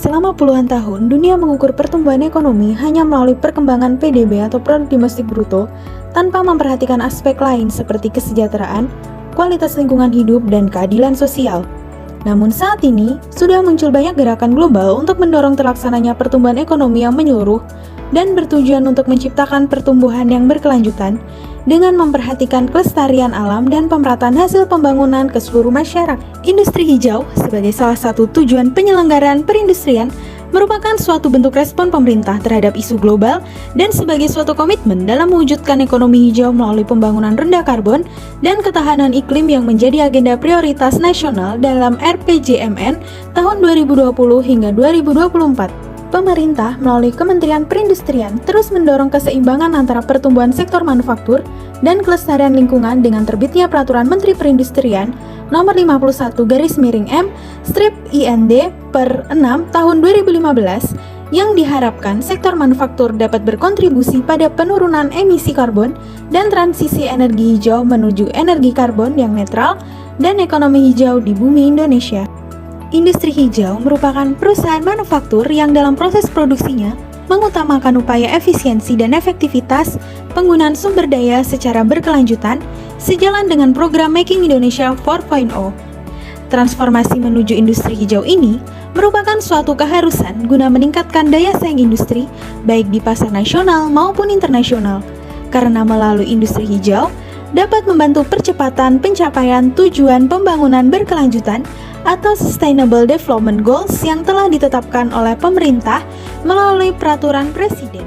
Selama puluhan tahun, dunia mengukur pertumbuhan ekonomi hanya melalui perkembangan PDB atau Produk Domestik Bruto tanpa memperhatikan aspek lain seperti kesejahteraan, kualitas lingkungan hidup, dan keadilan sosial. Namun saat ini, sudah muncul banyak gerakan global untuk mendorong terlaksananya pertumbuhan ekonomi yang menyeluruh dan bertujuan untuk menciptakan pertumbuhan yang berkelanjutan dengan memperhatikan kelestarian alam dan pemerataan hasil pembangunan ke seluruh masyarakat. Industri hijau sebagai salah satu tujuan penyelenggaraan perindustrian merupakan suatu bentuk respon pemerintah terhadap isu global dan sebagai suatu komitmen dalam mewujudkan ekonomi hijau melalui pembangunan rendah karbon dan ketahanan iklim yang menjadi agenda prioritas nasional dalam RPJMN tahun 2020 hingga 2024. Pemerintah melalui Kementerian Perindustrian terus mendorong keseimbangan antara pertumbuhan sektor manufaktur dan kelestarian lingkungan dengan terbitnya Peraturan Menteri Perindustrian Nomor 51/M/IND per 6 tahun 2015 yang diharapkan sektor manufaktur dapat berkontribusi pada penurunan emisi karbon dan transisi energi hijau menuju energi karbon yang netral dan ekonomi hijau di bumi Indonesia. Industri hijau merupakan perusahaan manufaktur yang dalam proses produksinya mengutamakan upaya efisiensi dan efektivitas penggunaan sumber daya secara berkelanjutan sejalan dengan program Making Indonesia 4.0. Transformasi menuju industri hijau ini merupakan suatu keharusan guna meningkatkan daya saing industri baik di pasar nasional maupun internasional, karena melalui industri hijau dapat membantu percepatan pencapaian tujuan pembangunan berkelanjutan atau Sustainable Development Goals yang telah ditetapkan oleh pemerintah melalui peraturan presiden.